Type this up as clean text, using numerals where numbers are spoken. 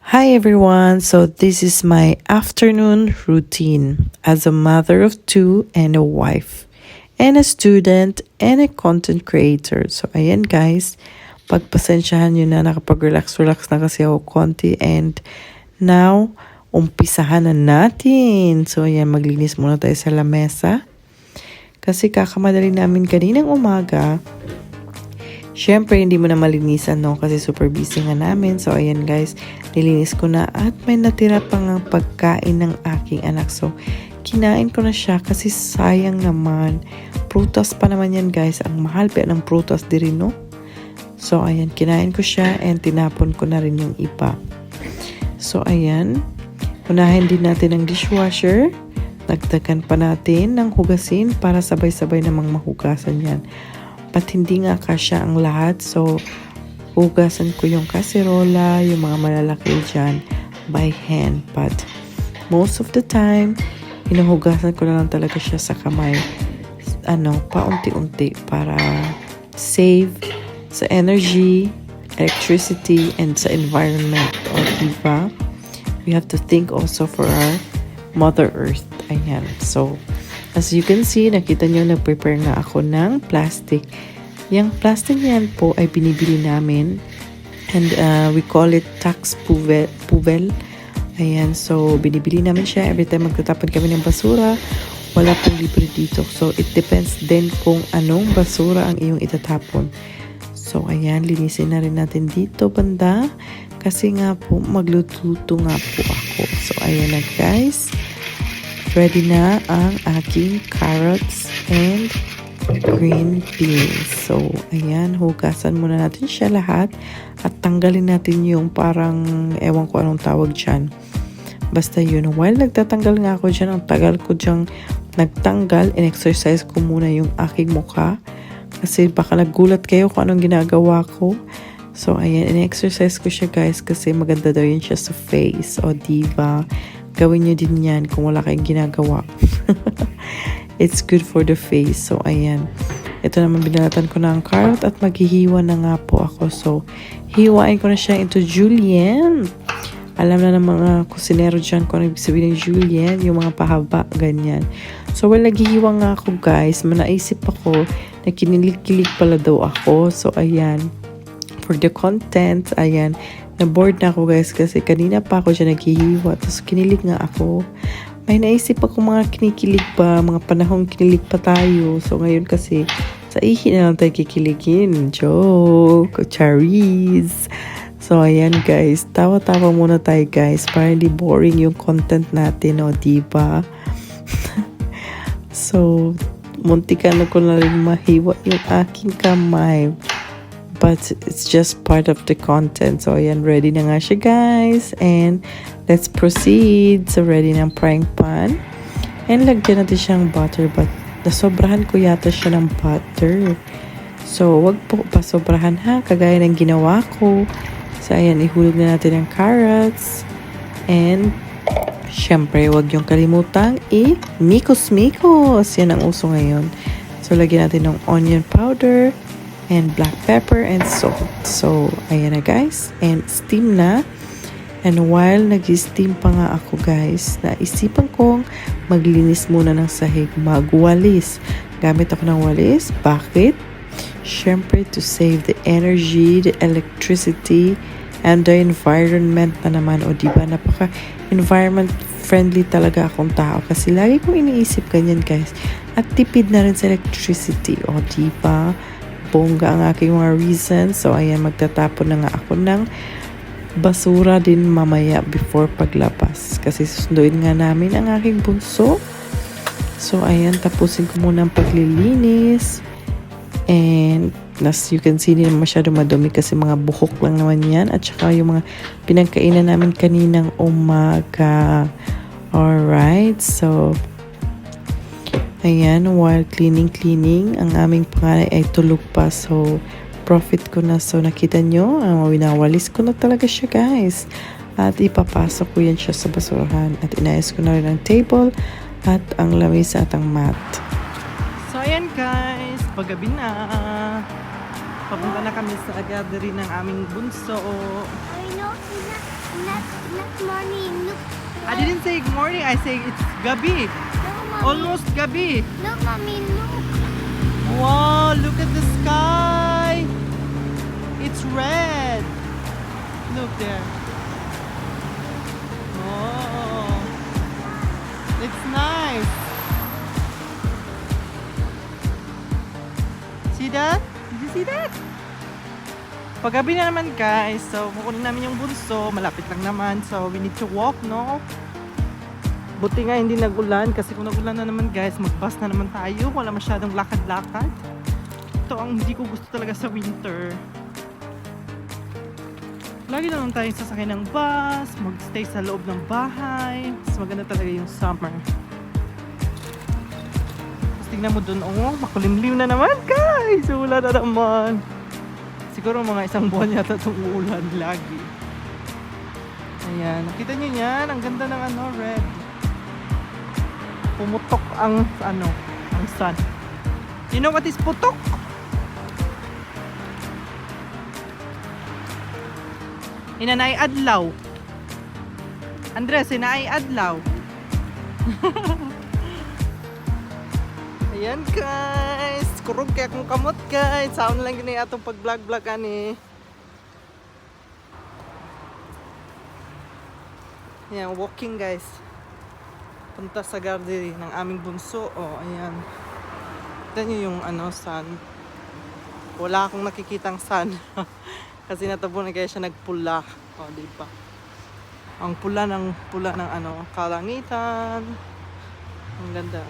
Hi everyone, so this is my afternoon routine as a mother of two and a wife and a student and a content creator. So ayan guys, pagpasensyahan nyo na nakapag-relax na kasi ako konti and now umpisahan na natin. So ayan, maglinis muna tayo sa lamesa kasi kakamadali namin kaninang umaga. Siyempre, hindi mo na malinisan, no? Kasi super busy nga namin. So, ayan guys, nilinis ko na at may natira pa nga pagkain ng aking anak. So, kinain ko na siya kasi sayang naman. Prutas pa naman yan guys. Ang mahal pa ng prutas din, no? So, ayan, kinain ko siya and tinapon ko na rin yung iba. So, ayan, unahin din natin ang dishwasher. Dagdagan pa natin ng hugasin para sabay-sabay namang mahugasan yan. At hindi nga kasya ang lahat. So, hugasan ko yung kaserola, yung mga malalaki dyan by hand. But most of the time, hinuhugasan ko na lang talaga siya sa kamay. Paunti-unti para save sa energy, electricity, and sa environment. O, diba? We have to think also for our Mother Earth. Ayan. So, as you can see, nakita nyo, nag-prepare nga ako ng plastic. Yung plastic yan po ay binibili namin. And we call it tax puvel. Ayan, so binibili namin siya. Every time magtatapon kami ng basura, wala pong libre dito. So it depends din kung anong basura ang iyong itatapon. So ayan, linisin na rin natin dito banda. Kasi nga po, maglututo nga po ako. So ayan na guys. Ready na ang aking carrots and green beans. So, ayan, hugasan muna natin siya lahat at tanggalin natin yung parang, ewan ko anong tawag dyan. Basta yun, while nagtatanggal nga ako dyan, ang tagal ko dyan nagtanggal, in-exercise ko muna yung aking mukha kasi baka nagulat kayo kung anong ginagawa ko. So, ayan, in-exercise ko siya guys kasi maganda daw yun siya sa face. O, diba? Gawin nyo din yan kung wala kayong ginagawa. It's good for the face. So, ayan. Ito naman, binalatan ko na ang carrot at maghihiwa na nga po ako. So, hiwain ko na siya into julienne. Alam na ng mga kusinero dyan kung ano ibig sabihin ng julienne. Yung mga pahaba, ganyan. So, while naghihiwa nga ako, guys, manaisip ako na kinilig-kilig pala daw ako. So, ayan. For the content, ayan. Na-bored na ako guys kasi kanina pa ako dyan naghihiwa. Tapos kinilig nga ako. May naisip ako mga kinikilig pa. Mga panahong kinilig pa tayo. So ngayon kasi sa ihi na lang tayo kikiligin. Joke. Charis. So ayan guys. Tawa-tawa muna tayo guys. Para hindi boring yung content natin. O diba? So muntikan na ko na rin mahiwa yung aking kamay. But it's just part of the content. So, ayan, ready na nga siya, guys. And let's proceed. So, ready na ang frying pan. And lagyan natin siyang butter. But nasobrahan ko yata siya ng butter. So, wag po pasobrahan ha. Kagaya ng ginawa ko. So, ayan, ihulog na natin ang carrots. And, syempre, wag yung kalimutang mikos-mikos. Yan ang uso ngayon. So, lagyan natin ng onion powder. And black pepper and salt. So, ayan na guys. And steam na. And while nag-steam pa nga ako guys, naisipan kong maglinis muna ng sahig. Magwalis. Gamit ako ng walis. Bakit? Siyempre to save the energy, the electricity, and the environment na naman. O diba, napaka-environment friendly talaga akong tao. Kasi lagi kong iniisip ganyan guys. At tipid na rin sa electricity. O diba? Bongga ang aking mga reasons. So, ayan, magtatapon na nga ako ng basura din mamaya before paglabas. Kasi susunduin nga namin ang aking bunso. So, ayan, tapusin ko muna ang paglilinis. And, as you can see, hindi na masyado madumi kasi mga buhok lang naman yan. At saka yung mga pinagkainan namin kaninang umaga. Alright, so ayan, while cleaning, ang aming panganay ay tulog pa. So, profit ko na. So, nakita nyo, winawalis ko na talaga siya, guys. At ipapasok ko yan siya sa basurahan. At inayos ko na rin ang table at ang lamesa at ang mat. So, ayan, guys. Paggabi na. Papunta na kami sa gathering ng aming bunso. I know, not morning. Look. I didn't say good morning. I say it's gabi. No, mommy. Almost gabi. Look, mommy. Look. Wow, look at the sky. It's red. Look there. Oh, it's nice. See that? Did you see that? Paggabi na naman guys, so kukunin namin yung bunso, malapit lang naman, so we need to walk, no? Buti nga hindi nag-ulan, kasi kung nag-ulan na naman guys, mag-bus na naman tayo, wala masyadong lakad-lakad. Ito ang hindi ko gusto talaga sa winter. Lagi na lang tayong sasakay ng bus, mag-stay sa loob ng bahay, mas maganda talaga yung summer. Tapos tingnan mo dun, oh, makulimlim na naman guys, wala na naman. Siguro mga isang buwan yata itong uulan lagi. Ayan. Nakita nyo yan? Ang ganda ng ano, red. Pumutok ang sun. You know what is putok? Inanay adlaw. Andres, inanay adlaw. Ayan guys, kurog kaya akong kamot guys. Saan lang yun atong pag-vlog-vlog ani. Ayan, walking guys. Punta sa garden ng aming bunso. Oh, ayan. Tignan nyo yung sun. Wala akong nakikitang sun. Kasi natabo na kaya siya nagpula. Oh, di ba? Ang pula ng kalangitan. Ang ganda.